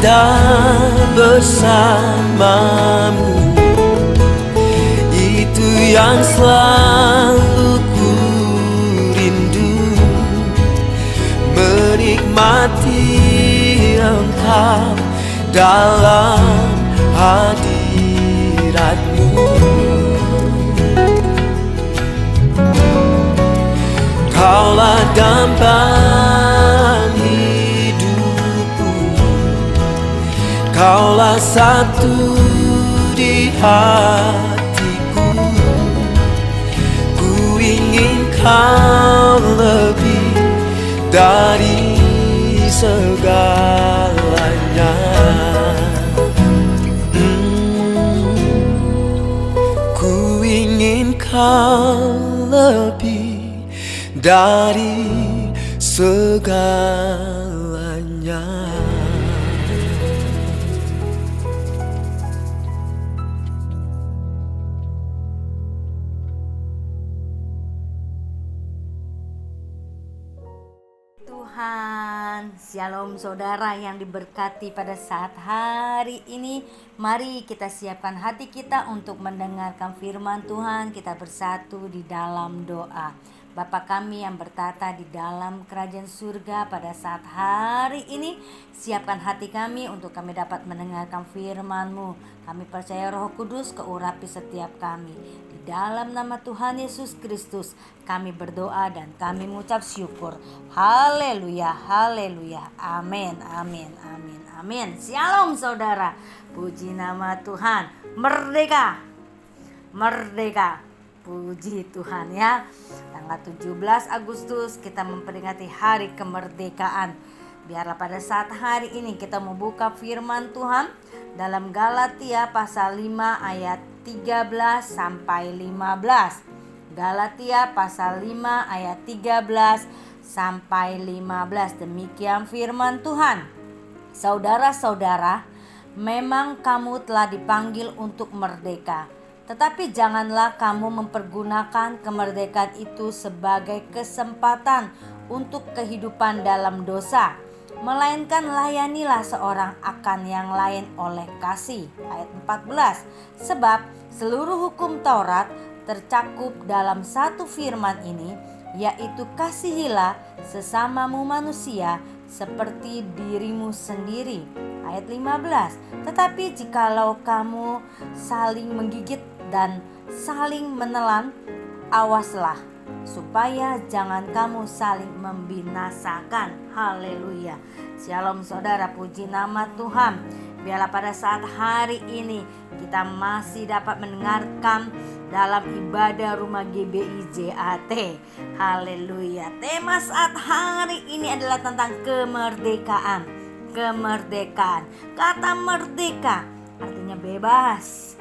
indah bersamamu, itu yang selalu ku rindu, menikmati Engkau dalam hadiratmu. Kaulah gambaran hidupku, Kaulah satu di hatiku. Ku ingin Kau lebih dari segalanya. Ku ingin Kau lebih dari segalanya. Tuhan, shalom saudara yang diberkati pada saat hari ini. Mari kita siapkan hati kita untuk mendengarkan firman Tuhan. Kita bersatu di dalam doa. Bapa kami yang bertata di dalam kerajaan surga, pada saat hari ini siapkan hati kami untuk kami dapat mendengarkan firman-Mu. Kami percaya Roh Kudus keurapi setiap kami. Di dalam nama Tuhan Yesus Kristus kami berdoa dan kami mengucap syukur. Haleluya, haleluya, amin, amin, amin, amin. Shalom saudara, puji nama Tuhan. Merdeka, merdeka. Puji Tuhan ya. Tanggal 17 Agustus kita memperingati hari kemerdekaan. Biarlah pada saat hari ini kita membuka firman Tuhan dalam Galatia pasal 5 ayat 13 sampai 15. Galatia pasal 5 ayat 13 sampai 15. Demikian firman Tuhan. Saudara-saudara, memang kamu telah dipanggil untuk merdeka. Tetapi janganlah kamu mempergunakan kemerdekaan itu sebagai kesempatan untuk kehidupan dalam dosa, melainkan layanilah seorang akan yang lain oleh kasih. Ayat 14. Sebab seluruh hukum Taurat tercakup dalam satu firman ini, yaitu kasihilah sesamamu manusia seperti dirimu sendiri. Ayat 15. Tetapi jikalau kamu saling menggigit dan saling menelan, awaslah supaya jangan kamu saling membinasakan. Haleluya. Shalom saudara, puji nama Tuhan. Biarlah pada saat hari ini kita masih dapat mendengarkan dalam ibadah rumah GBI JAT. Haleluya. Tema saat hari ini adalah tentang kemerdekaan. Kemerdekaan. Kata merdeka artinya bebas,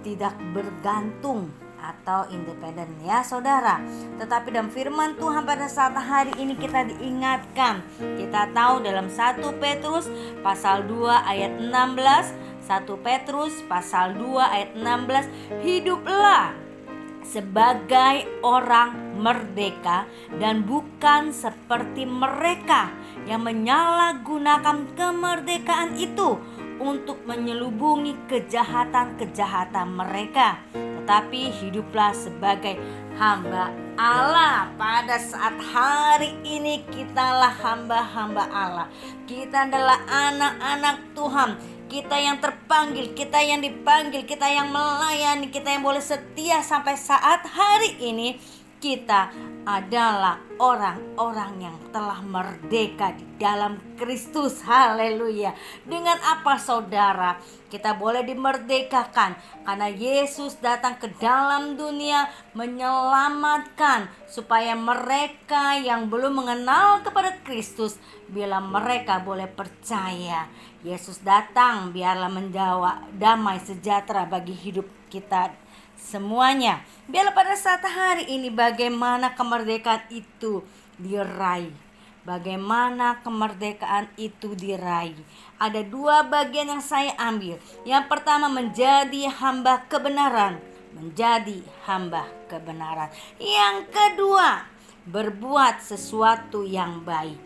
tidak bergantung atau independen ya saudara. Tetapi dalam firman Tuhan pada saat hari ini kita diingatkan. Kita tahu dalam 1 Petrus pasal 2 ayat 16, 1 Petrus pasal 2 ayat 16, hiduplah sebagai orang merdeka dan bukan seperti mereka yang menyalahgunakan kemerdekaan itu untuk menyelubungi kejahatan-kejahatan mereka. Tetapi hiduplah sebagai hamba Allah. Pada saat hari ini kitalah hamba-hamba Allah. Kita adalah anak-anak Tuhan. Kita yang terpanggil, kita yang dipanggil, kita yang melayani, kita yang boleh setia sampai saat hari ini. Kita adalah orang-orang yang telah merdeka di dalam Kristus. Haleluya. Dengan apa saudara kita boleh dimerdekakan? Karena Yesus datang ke dalam dunia menyelamatkan, supaya mereka yang belum mengenal kepada Kristus, bila mereka boleh percaya. Yesus datang biarlah menjawab damai sejahtera bagi hidup kita semuanya. Biarlah pada saat hari ini bagaimana kemerdekaan itu diraih. Bagaimana kemerdekaan itu diraih. Ada dua bagian yang saya ambil. Yang pertama, menjadi hamba kebenaran. Menjadi hamba kebenaran. Yang kedua, berbuat sesuatu yang baik.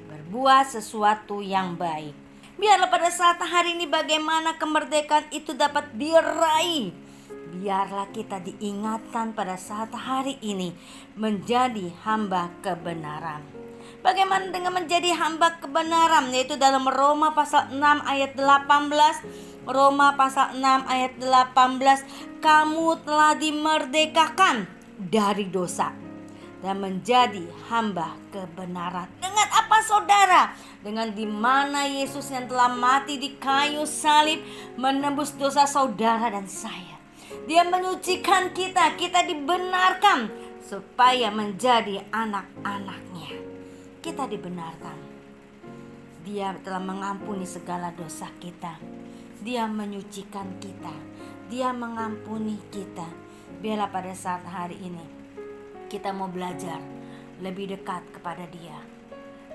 Berbuat sesuatu yang baik. Biarlah pada saat hari ini bagaimana kemerdekaan itu dapat diraih. Biarlah kita diingatkan pada saat hari ini menjadi hamba kebenaran. Bagaimana dengan menjadi hamba kebenaran? Yaitu dalam Roma pasal 6 ayat 18. Roma pasal 6 ayat 18. Kamu telah dimerdekakan dari dosa dan menjadi hamba kebenaran. Dengan apa saudara? Dengan di mana Yesus yang telah mati di kayu salib menembus dosa saudara dan saya. Dia menyucikan kita, kita dibenarkan supaya menjadi anak-anaknya. Kita dibenarkan. Dia telah mengampuni segala dosa kita. Dia menyucikan kita. Dia mengampuni kita. Biarlah pada saat hari ini kita mau belajar lebih dekat kepada Dia.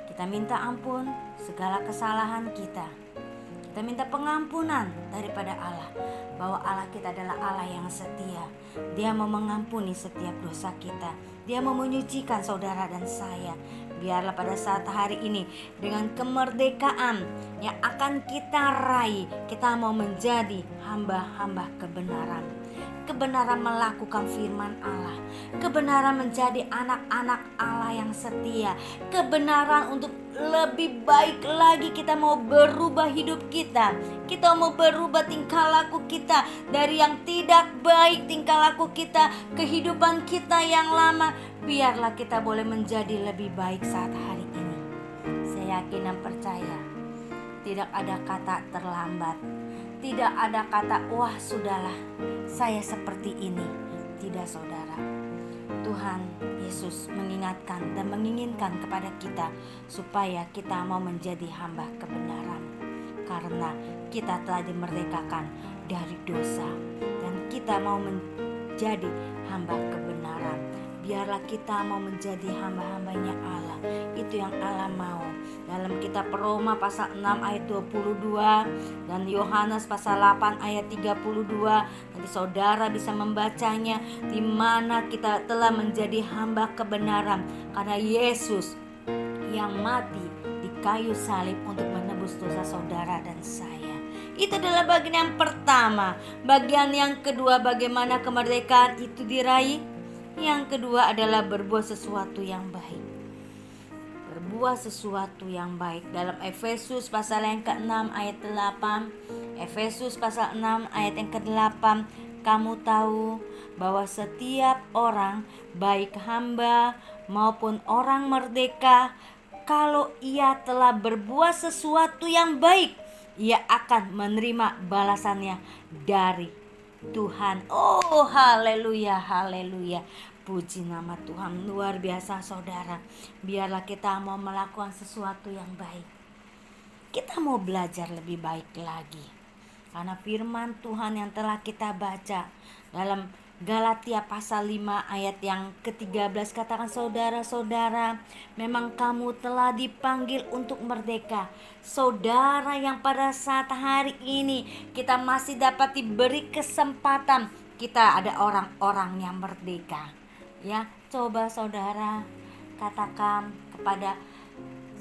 Kita minta ampun segala kesalahan kita. Kita minta pengampunan daripada Allah, bahwa Allah kita adalah Allah yang setia. Dia mau mengampuni setiap dosa kita. Dia mau menyucikan saudara dan saya. Biarlah pada saat hari ini dengan kemerdekaan yang akan kita raih, kita mau menjadi hamba-hamba kebenaran. Kebenaran melakukan firman Allah, kebenaran menjadi anak-anak Allah yang setia, kebenaran untuk lebih baik lagi. Kita mau berubah hidup kita, kita mau berubah tingkah laku kita dari yang tidak baik, tingkah laku kita, kehidupan kita yang lama. Biarlah kita boleh menjadi lebih baik saat hari ini. Saya yakin dan percaya tidak ada kata terlambat, tidak ada kata wah sudahlah saya seperti ini. Tidak saudara, Tuhan Yesus mengingatkan dan menginginkan kepada kita supaya kita mau menjadi hamba kebenaran, karena kita telah dimerdekakan dari dosa dan kita mau menjadi hamba kebenaran. Biarlah kita mau menjadi hamba-hambanya Allah. Itu yang Allah mau. Dalam kitab Roma pasal 6 ayat 22 dan Yohanes pasal 8 ayat 32. Nanti saudara bisa membacanya, di mana kita telah menjadi hamba kebenaran karena Yesus yang mati di kayu salib untuk menebus dosa saudara dan saya. Itu adalah bagian yang pertama. Bagian yang kedua, bagaimana kemerdekaan itu diraih? Yang kedua adalah berbuat sesuatu yang baik. Berbuat sesuatu yang baik. Dalam Efesus pasal yang ke-6 ayat 8. Efesus pasal 6 ayat yang ke-8. Kamu tahu bahwa setiap orang, baik hamba maupun orang merdeka, kalau ia telah berbuat sesuatu yang baik, ia akan menerima balasannya dari Tuhan. Oh, haleluya, haleluya. Puji nama Tuhan. Luar biasa saudara. Biarlah kita mau melakukan sesuatu yang baik. Kita mau belajar lebih baik lagi. Karena firman Tuhan yang telah kita baca dalam Galatia pasal 5 ayat yang ke-13 katakan, saudara-saudara, memang kamu telah dipanggil untuk merdeka. Saudara yang pada saat hari ini kita masih dapat diberi kesempatan, kita ada orang-orang yang merdeka. Ya, coba saudara katakan kepada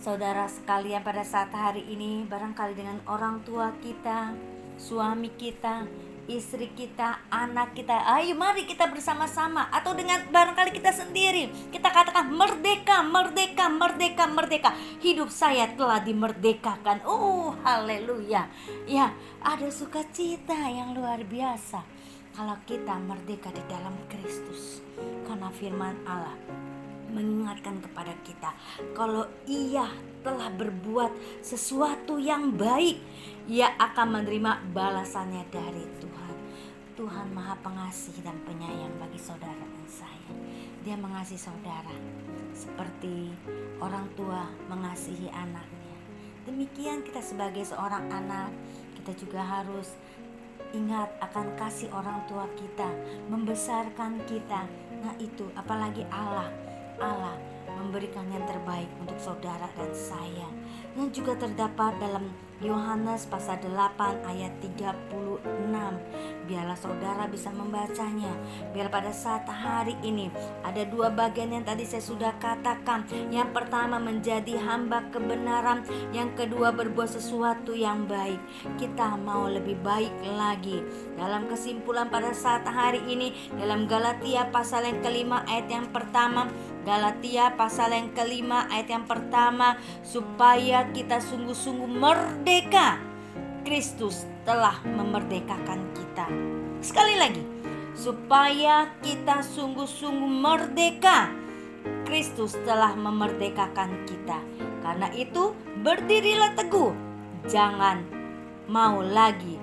saudara sekalian pada saat hari ini, barangkali dengan orang tua kita, suami kita, istri kita, anak kita, ayo mari kita bersama-sama, atau dengan barangkali kita sendiri, kita katakan merdeka, merdeka, merdeka, merdeka. Hidup saya telah dimerdekakan. Oh, haleluya. Ya, ada sukacita yang luar biasa kalau kita merdeka di dalam Kristus. Karena firman Allah mengingatkan kepada kita, kalau ia telah berbuat sesuatu yang baik, ia akan menerima balasannya dari Tuhan. Tuhan Maha Pengasih dan Penyayang bagi saudara dan saya. Dia mengasihi saudara seperti orang tua mengasihi anaknya. Demikian kita sebagai seorang anak, kita juga harus ingat akan kasih orang tua kita, membesarkan kita. Nah itu, apalagi Allah memberikan yang terbaik untuk saudara dan saya. Yang juga terdapat dalam Yohanes pasal 8 ayat 36. Biarlah saudara bisa membacanya. Biar pada saat hari ini ada dua bagian yang tadi saya sudah katakan. Yang pertama menjadi hamba kebenaran, yang kedua berbuat sesuatu yang baik. Kita mau lebih baik lagi. Dalam kesimpulan pada saat hari ini, dalam Galatia pasal yang kelima ayat yang pertama, Galatia pasal yang kelima ayat yang pertama, supaya kita sungguh-sungguh merdeka. Kristus telah memerdekakan kita. Sekali lagi, supaya kita sungguh-sungguh merdeka. Kristus telah memerdekakan kita. Karena itu, berdirilah teguh. Jangan mau lagi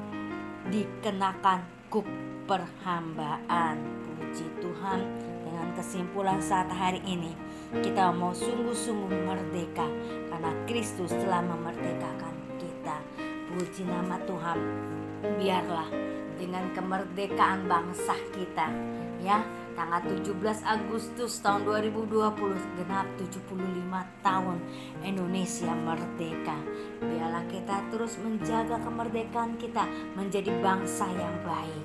dikenakan kuk perhambaan. Puji Tuhan, dengan kesimpulan saat hari ini, kita mau sungguh-sungguh merdeka karena Kristus telah memerdekakan kita. Puji nama Tuhan. Biarlah dengan kemerdekaan bangsa kita, ya, tanggal 17 Agustus tahun 2020 genap 75 tahun Indonesia merdeka. Biarlah kita terus menjaga kemerdekaan kita, menjadi bangsa yang baik,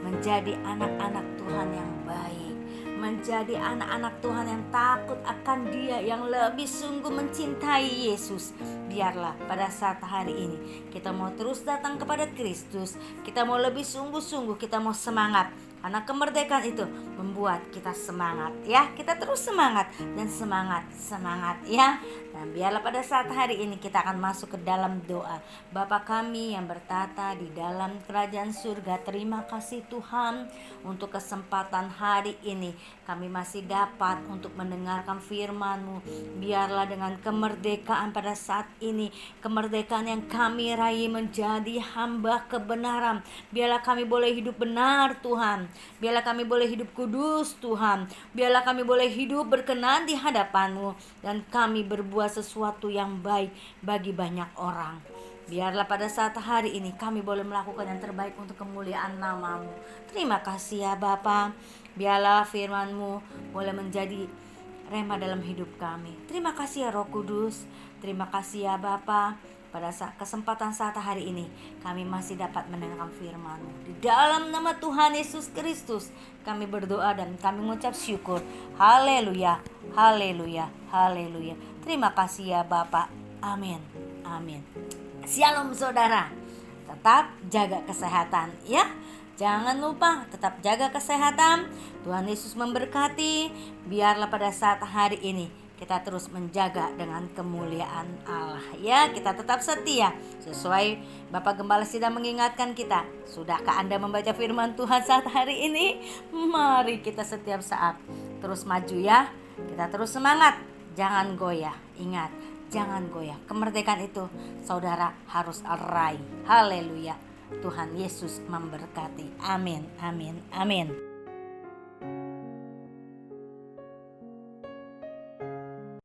menjadi anak-anak Tuhan yang baik, menjadi anak-anak Tuhan yang takut akan Dia, yang lebih sungguh mencintai Yesus. Biarlah pada saat hari ini kita mau terus datang kepada Kristus. Kita mau lebih sungguh-sungguh, kita mau semangat. Karena kemerdekaan itu membuat kita semangat, ya. Kita terus semangat dan semangat ya. Dan biarlah pada saat hari ini kita akan masuk ke dalam doa. Bapa kami yang bertata di dalam kerajaan surga, terima kasih Tuhan untuk kesempatan hari ini. Kami masih dapat untuk mendengarkan firman-Mu. Biarlah dengan kemerdekaan pada saat ini, kemerdekaan yang kami raih menjadi hamba kebenaran. Biarlah kami boleh hidup benar Tuhan. Biarlah kami boleh hidup kudus Tuhan. Biarlah kami boleh hidup berkenan di hadapan-Mu. Dan kami berbuat sesuatu yang baik bagi banyak orang. Biarlah pada saat hari ini kami boleh melakukan yang terbaik untuk kemuliaan nama-Mu. Terima kasih ya Bapa. Biarlah firman-Mu boleh menjadi rema dalam hidup kami. Terima kasih ya Roh Kudus. Terima kasih ya Bapa. Pada kesempatan saat hari ini kami masih dapat mendengarkan firman-Mu. Di dalam nama Tuhan Yesus Kristus kami berdoa dan kami mengucap syukur. Haleluya, haleluya, haleluya. Terima kasih ya Bapa. Amin, amin. Shalom saudara. Tetap jaga kesehatan ya. Jangan lupa tetap jaga kesehatan. Tuhan Yesus memberkati. Biarlah pada saat hari ini kita terus menjaga dengan kemuliaan Allah ya. Kita tetap setia sesuai Bapak Gembala sedang mengingatkan kita. Sudahkah Anda membaca firman Tuhan saat hari ini? Mari kita setiap saat terus maju ya. Kita terus semangat, jangan goyah. Ingat, jangan goyah. Kemerdekaan itu saudara harus raih. Haleluya. Tuhan Yesus memberkati. Amin, amin, amin.